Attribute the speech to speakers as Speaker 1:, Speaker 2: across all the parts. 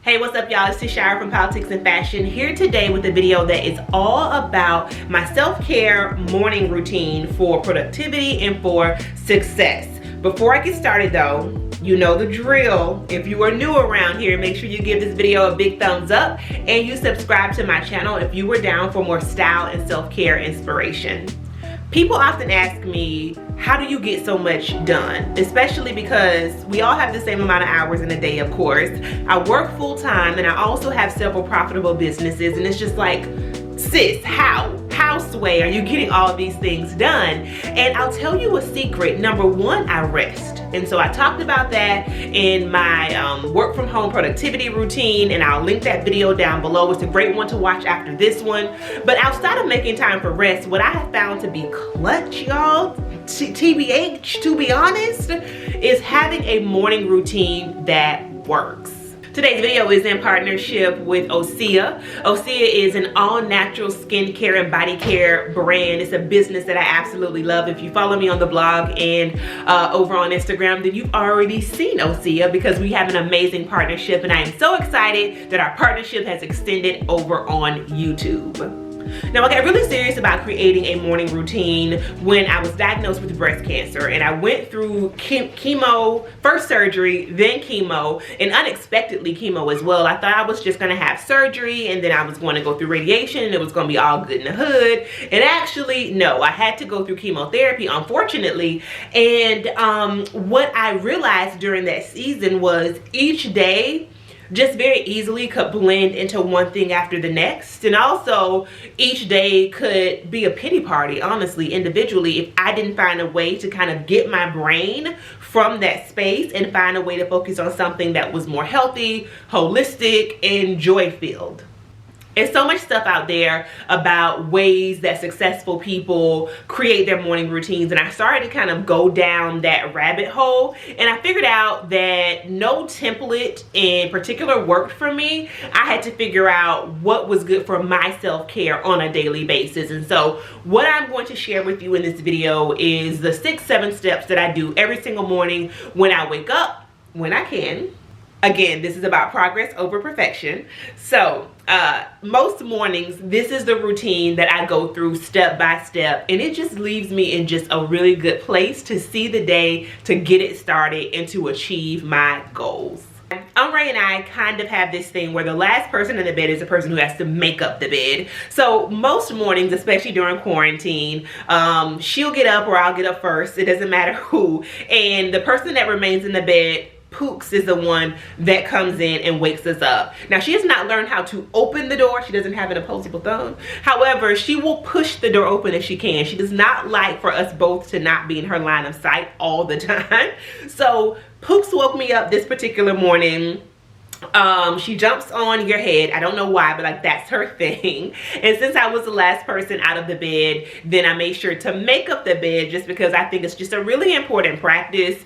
Speaker 1: Hey, what's up y'all? It's Tashara from Politics and Fashion here today with a video that is all about my self-care morning routine for productivity and for success. Before I get started though, you know the drill. If you are new around here, make sure you give this video a big thumbs up and you subscribe to my channel if you were down for more style and self-care inspiration. People often ask me, how do you get so much done? Especially because we all have the same amount of hours in a day, of course. I work full time and I also have several profitable businesses, and it's just like, sis, how Sway, are you getting all these things done? And I'll tell you a secret. Number one, I rest. And so I talked about that in my work from home productivity routine, and I'll link that video down below. It's a great one to watch after this one. But outside of making time for rest, what I have found to be clutch, y'all, TBH, to be honest, is having a morning routine that works. Today's video is in partnership with Osea. Osea is an all-natural skincare and body care brand. It's a business that I absolutely love. If you follow me on the blog and over on Instagram, then you've already seen Osea because we have an amazing partnership, and I am so excited that our partnership has extended over on YouTube. Now, I got really serious about creating a morning routine when I was diagnosed with breast cancer, and I went through chemo, first surgery, then chemo, and unexpectedly chemo as well. I thought I was just gonna have surgery and then I was going to go through radiation and it was gonna be all good in the hood. And actually, no, I had to go through chemotherapy, unfortunately. And what I realized during that season was each day just very easily could blend into one thing after the next. And also each day could be a pity party, honestly, individually, if I didn't find a way to kind of get my brain from that space and find a way to focus on something that was more healthy, holistic, and joy-filled. There's so much stuff out there about ways that successful people create their morning routines, and I started to kind of go down that rabbit hole, and I figured out that no template in particular worked for me. I had to figure out what was good for my self-care on a daily basis. And so what I'm going to share with you in this video is the 6-7 steps that I do every single morning when I wake up, when I can. Again, this is about progress over perfection. So most mornings, this is the routine that I go through step by step, and it just leaves me in just a really good place to see the day, to get it started, and to achieve my goals. Ray and I kind of have this thing where the last person in the bed is the person who has to make up the bed. So most mornings, especially during quarantine, she'll get up or I'll get up first. It doesn't matter who. And the person that remains in the bed, Pooks, is the one that comes in and wakes us up. Now, she has not learned how to open the door. She doesn't have an opposable thumb. However, she will push the door open if she can. She does not like for us both to not be in her line of sight all the time. So Pooks woke me up this particular morning. She jumps on your head. I don't know why, but like that's her thing. And since I was the last person out of the bed, then I made sure to make up the bed, just because I think it's just a really important practice,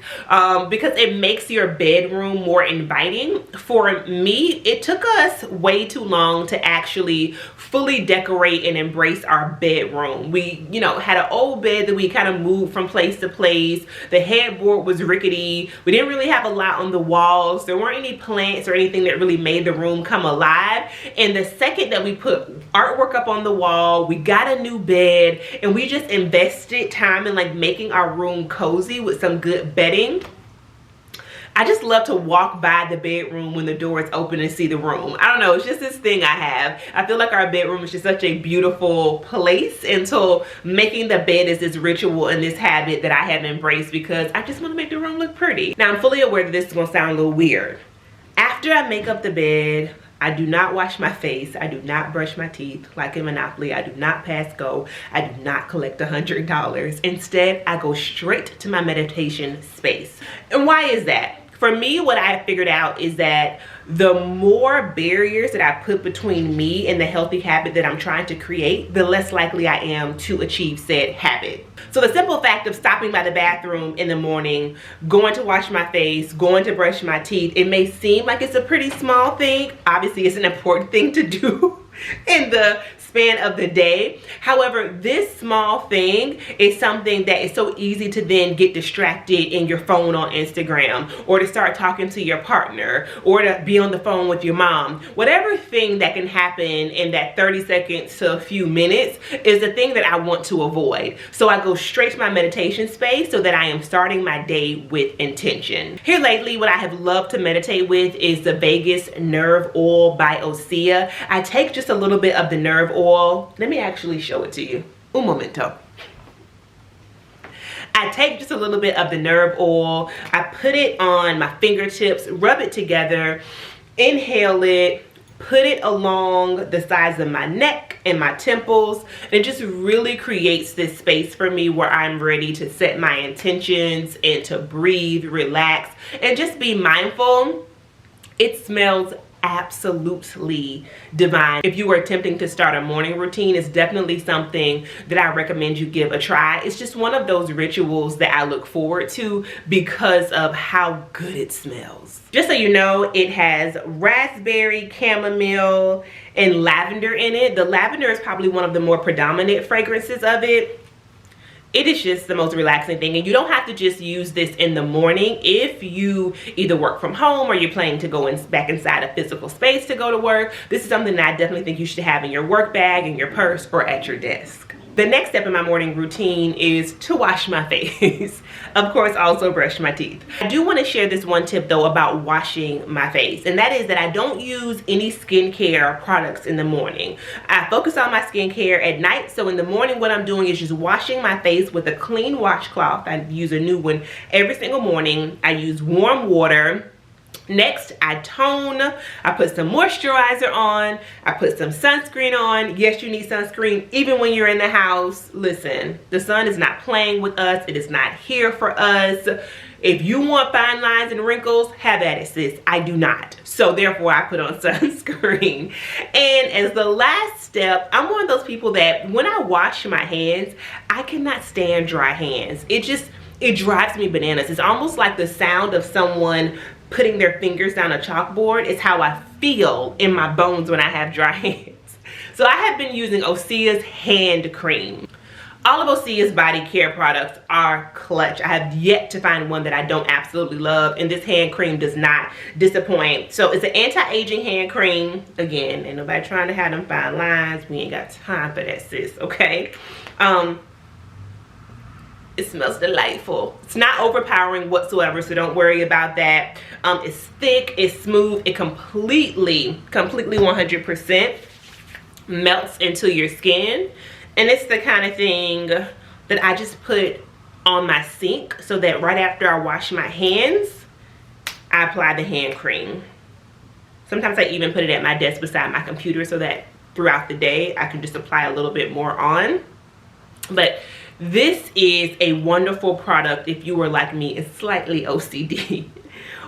Speaker 1: because it makes your bedroom more inviting. For me, it took us way too long to actually fully decorate and embrace our bedroom. We, you know, had an old bed that we kind of moved from place to place. The headboard was rickety. We didn't really have a lot on the walls. There weren't any plants or anything that really made the room come alive. And the second that we put artwork up on the wall, we got a new bed, and we just invested time in like making our room cozy with some good bedding. I just love to walk by the bedroom when the door is open and see the room. I don't know, it's just this thing I have. I feel like our bedroom is just such a beautiful place, and so making the bed is this ritual and this habit that I have embraced because I just want to make the room look pretty. Now, I'm fully aware that this is going to sound a little weird. After I make up the bed, I do not wash my face. I do not brush my teeth like in Monopoly. I do not pass go. I do not collect $100. Instead, I go straight to my meditation space. And why is that? For me, what I figured out is that the more barriers that I put between me and the healthy habit that I'm trying to create, the less likely I am to achieve said habit. So the simple fact of stopping by the bathroom in the morning, going to wash my face, going to brush my teeth, it may seem like it's a pretty small thing. Obviously, it's an important thing to do. in the span of the day. However, this small thing is something that is so easy to then get distracted in your phone on Instagram, or to start talking to your partner, or to be on the phone with your mom. Whatever thing that can happen in that 30 seconds to a few minutes is the thing that I want to avoid. So I go straight to my meditation space so that I am starting my day with intention. Here lately, what I have loved to meditate with is the Vagus Nerve Oil by Osea. I take just a little bit of the nerve oil. Let me actually show it to you. Un momento. I take just a little bit of the nerve oil. I put it on my fingertips, rub it together, inhale it, put it along the sides of my neck and my temples. And it just really creates this space for me where I'm ready to set my intentions and to breathe, relax, and just be mindful. It smells absolutely divine. If you are attempting to start a morning routine, it's definitely something that I recommend you give a try. It's just one of those rituals that I look forward to because of how good it smells. Just so you know, it has raspberry, chamomile, and lavender in it. The lavender is probably one of the more predominant fragrances of it. It is just the most relaxing thing, and you don't have to just use this in the morning. If you either work from home or you're planning to go back inside a physical space to go to work, this is something that I definitely think you should have in your work bag, in your purse, or at your desk. The next step in my morning routine is to wash my face. Of course, also brush my teeth. I do want to share this one tip though about washing my face, and that is that I don't use any skincare products in the morning. I focus on my skincare at night, so in the morning what I'm doing is just washing my face with a clean washcloth. I use a new one every single morning. I use warm water. Next, I tone. I put some moisturizer on. I put some sunscreen on. Yes, you need sunscreen even when you're in the house. Listen, the sun is not playing with us. It is not here for us. If you want fine lines and wrinkles, have at it, sis. I do not. So therefore, I put on sunscreen. And as the last step, I'm one of those people that when I wash my hands, I cannot stand dry hands. It drives me bananas. It's almost like the sound of someone putting their fingers down a chalkboard is how I feel in my bones when I have dry hands. So I have been using Osea's hand cream. All of Osea's body care products are clutch. I have yet to find one that I don't absolutely love, and this hand cream does not disappoint. So it's an anti-aging hand cream. Again, ain't nobody trying to have them fine lines. We ain't got time for that, sis, okay? It smells delightful. It's not overpowering whatsoever, so don't worry about that. It's thick, it's smooth, it completely 100% melts into your skin. And it's the kind of thing that I just put on my sink so that right after I wash my hands, I apply the hand cream. Sometimes I even put it at my desk beside my computer so that throughout the day I can just apply a little bit more on. But this is a wonderful product if you were like me and slightly OCD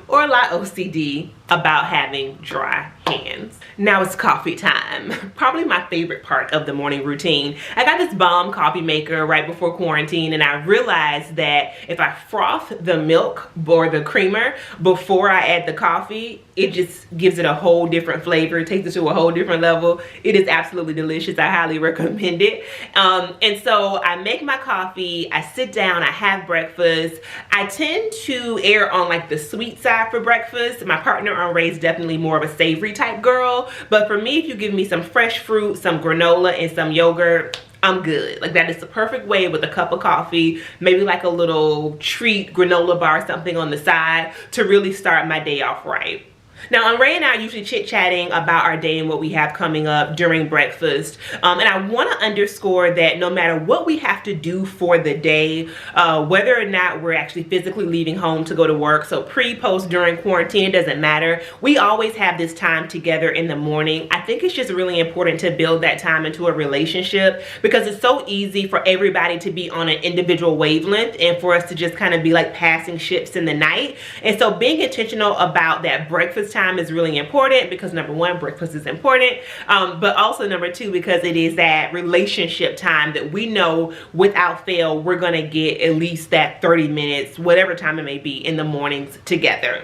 Speaker 1: or a lot OCD about having dry hands. Now it's coffee time. Probably my favorite part of the morning routine. I got this bomb coffee maker right before quarantine, and I realized that if I froth the milk or the creamer before I add the coffee, it just gives it a whole different flavor. It takes it to a whole different level. It is absolutely delicious. I highly recommend it. And so I make my coffee, I sit down, I have breakfast. I tend to err on like the sweet side for breakfast. My partner on Ray is definitely more of a savory type girl, but for me, if you give me some fresh fruit, some granola, and some yogurt, I'm good. Like, that is the perfect way with a cup of coffee, maybe like a little treat granola bar, something on the side to really start my day off right. Now, Ray and I are usually chit-chatting about our day and what we have coming up during breakfast. And I want to underscore that no matter what we have to do for the day, whether or not we're actually physically leaving home to go to work, so pre, post, during quarantine, it doesn't matter. We always have this time together in the morning. I think it's just really important to build that time into a relationship because it's so easy for everybody to be on an individual wavelength and for us to just kind of be like passing ships in the night. And so being intentional about that breakfast time is really important because number one, breakfast is important, but also number two, because it is that relationship time that we know without fail we're gonna get at least that 30 minutes, whatever time it may be, in the mornings together.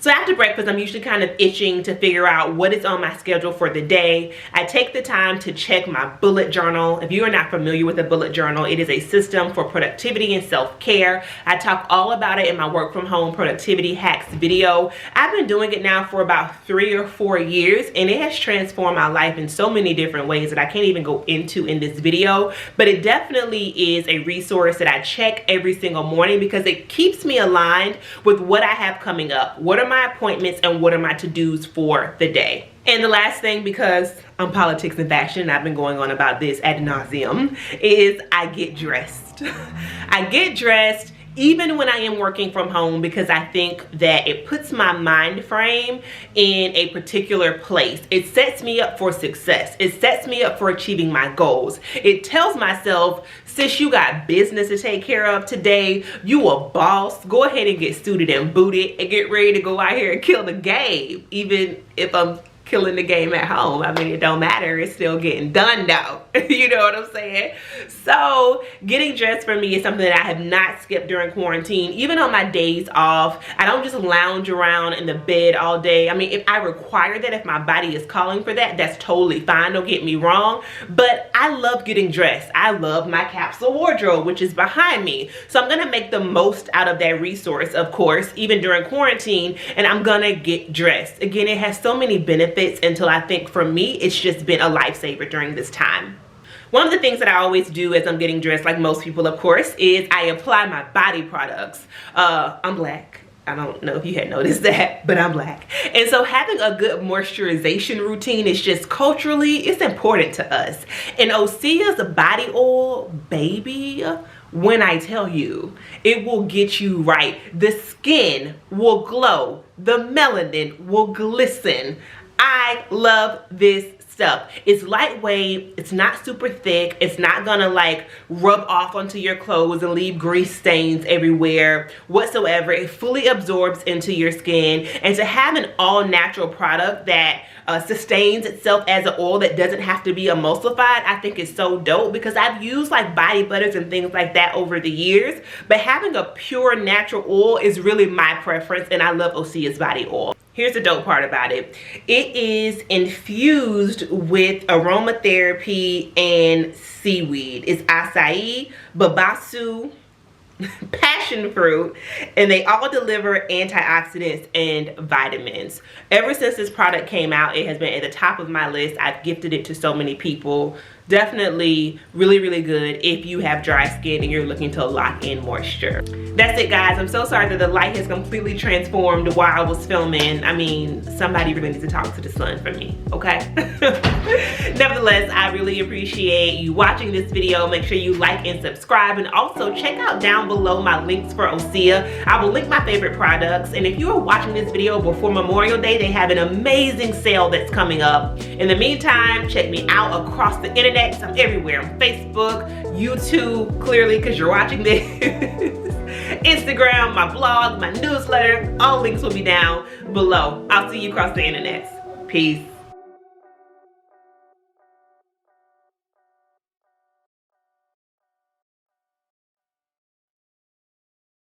Speaker 1: So after breakfast, I'm usually kind of itching to figure out what is on my schedule for the day. I take the time to check my bullet journal. If you are not familiar with a bullet journal, it is a system for productivity and self-care. I talk all about it in my work from home productivity hacks video. I've been doing it now for about 3 or 4 years, and it has transformed my life in so many different ways that I can't even go into in this video. But it definitely is a resource that I check every single morning because it keeps me aligned with what I have coming up. What are my appointments and what are my to-dos for the day? And the last thing, because I'm politics and fashion, and I've been going on about this ad nauseum, is I get dressed. I get dressed even when I am working from home because I think that it puts my mind frame in a particular place. It sets me up for success. It sets me up for achieving my goals. It tells myself, sis, you got business to take care of today. You a boss. Go ahead and get suited and booted and get ready to go out here and kill the game. Even if I'm killing the game at home, I mean, it don't matter, it's still getting done though. You know what I'm saying? So getting dressed for me is something that I have not skipped during quarantine. Even on my days off, I don't just lounge around in the bed all day. I mean, if I require that, if my body is calling for that, that's totally fine, don't get me wrong, but I love getting dressed. I love my capsule wardrobe, which is behind me. So I'm gonna make the most out of that resource, of course, even during quarantine, and I'm gonna get dressed. Again, it has so many benefits until I think for me, it's just been a lifesaver during this time. One of the things that I always do as I'm getting dressed, like most people of course, is I apply my body products. I'm black. I don't know if you had noticed that, but I'm black. And so having a good moisturization routine is just culturally, it's important to us. And Osea's body oil, baby, when I tell you, it will get you right. The skin will glow. The melanin will glisten. I love this stuff. It's lightweight, it's not super thick, it's not gonna like rub off onto your clothes and leave grease stains everywhere whatsoever. It fully absorbs into your skin, and to have an all natural product that sustains itself as an oil that doesn't have to be emulsified, I think is so dope, because I've used like body butters and things like that over the years, but having a pure natural oil is really my preference, and I love Osea's body oil. Here's the dope part about it. It is infused with aromatherapy and seaweed. It's acai, babasu, passion fruit, and they all deliver antioxidants and vitamins. Ever since this product came out, it has been at the top of my list. I've gifted it to so many people. Definitely really, really good if you have dry skin and you're looking to lock in moisture. That's it, guys. I'm so sorry that the light has completely transformed while I was filming. I mean, somebody really needs to talk to the sun for me, okay? Nevertheless, I really appreciate you watching this video. Make sure you like and subscribe, and also check out down below my links for Osea. I will link my favorite products, and if you are watching this video before Memorial Day, they have an amazing sale that's coming up. In the meantime, check me out across the internet. I'm everywhere. On Facebook, YouTube, clearly because you're watching this, Instagram, my blog, my newsletter. All links will be down below. I'll see you across the internet. Peace.